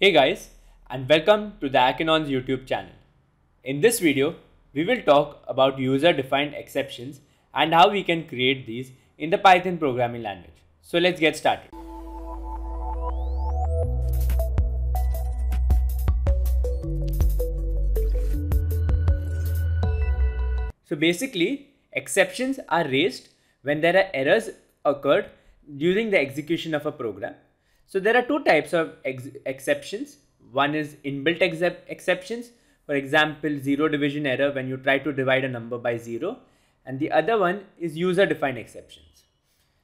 Hey guys, and welcome to the Akinon's YouTube channel. In this video, we will talk about user-defined exceptions and how we can create these in the Python programming language. So let's get started. So basically, exceptions are raised when there are errors occurred during the execution of a program. So there are two types of exceptions. One is inbuilt exceptions, for example, zero division error when you try to divide a number by zero, and the other one is user-defined exceptions.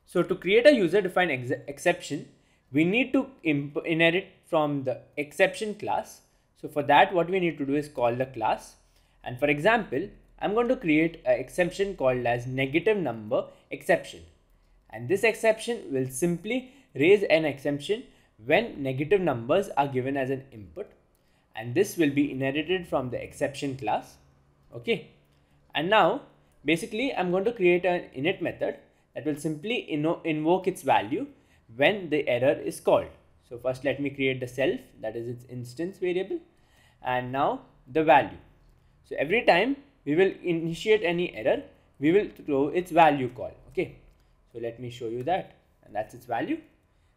So to create a user-defined exception, we need to inherit from the exception class. So for that, what we need to do is call the class. And for example, I'm going to create an exception called as negative number exception. And this exception will simply raise an exception when negative numbers are given as an input. And this will be inherited from the exception class. Okay. And now, basically, I'm going to create an init method that will simply invoke its value when the error is called. So first let me create the self, that is its instance variable, and now the value. So every time we will initiate any error, we will throw its value call. Okay, so let me show you that, and that's its value.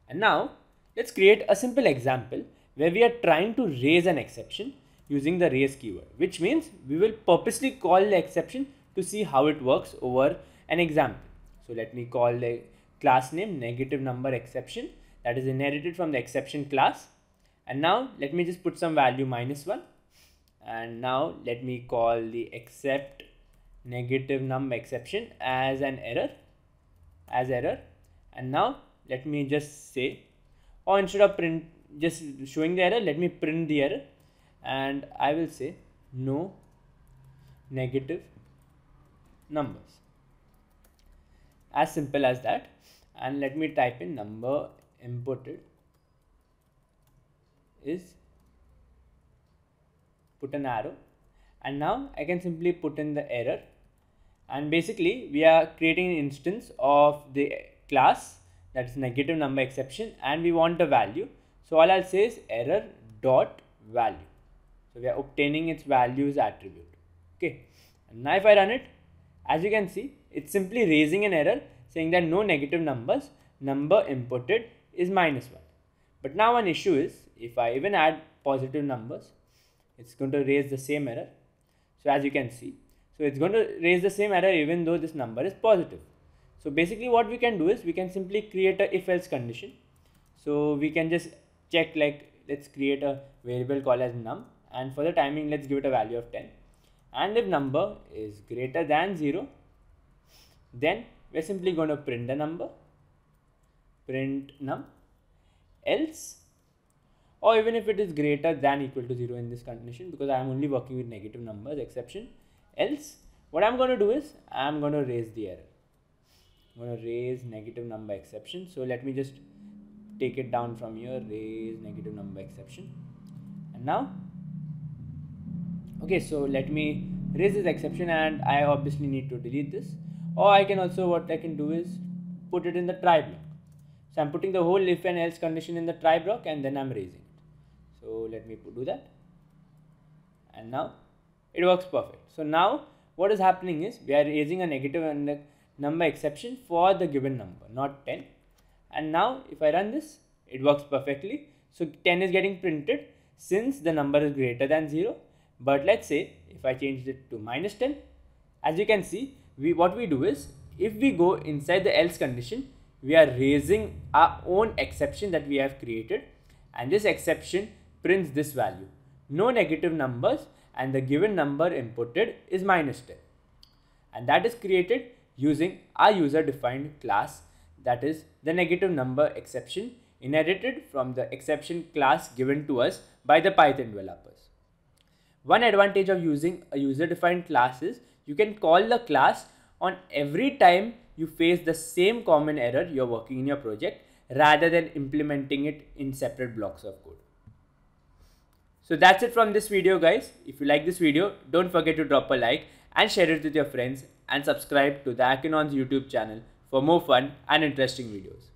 And now let's create a simple example where we are trying to raise an exception using the raise keyword, which means we will purposely call the exception to see how it works over an example. So let me call the class name negative number exception, that is inherited from the exception class. And now let me just put some value -1. And now let me call the except negative num exception as an error, and now let me just say, or instead of print just showing the error, let me print the error, and I will say no negative numbers, as simple as that. And let me type in number inputted is, put an arrow, and now I can simply put in the error. And basically we are creating an instance of the class that is negative number exception, and we want a value. So all I'll say is error dot value. So we are obtaining its values attribute. Okay, and now if I run it, as you can see, it's simply raising an error saying that no negative numbers, number inputted is -1. But now one issue is, if I even add positive numbers, it's going to raise the same error. So as you can see, so it's going to raise the same error even though this number is positive. So basically what we can do is we can simply create a if-else condition. So we can just check, like, let's create a variable called as num, and for the timing let's give it a value of 10. And if number is greater than 0, then we're simply going to print the number, print num, else, or even if it is greater than equal to 0 in this condition, because I am only working with negative numbers exception, else what I'm going to do is I'm going to raise the error. I'm going to raise negative number exception. So let me just take it down from here, raise negative number exception. And now, okay, so let me raise this exception, and I obviously need to delete this, or I can also, what I can do is put it in the try block. So I'm putting the whole if and else condition in the try block, and then I'm raising it. So let me do that, and now it works perfect. So now what is happening is we are raising a negative number exception for the given number, not 10. And now if I run this, it works perfectly. So 10 is getting printed since the number is greater than 0. But let's say if I changed it to -10, as you can see, what we do is, if we go inside the else condition, we are raising our own exception that we have created, and this exception prints this value, no negative numbers, and the given number inputted is -10. And that is created using our user defined class, that is the negative number exception, inherited from the exception class given to us by the Python developers. One advantage of using a user defined class is you can call the class on every time you face the same common error you're working in your project, rather than implementing it in separate blocks of code. So that's it from this video, guys. If you like this video, don't forget to drop a like and share it with your friends, and subscribe to the Akinon's YouTube channel for more fun and interesting videos.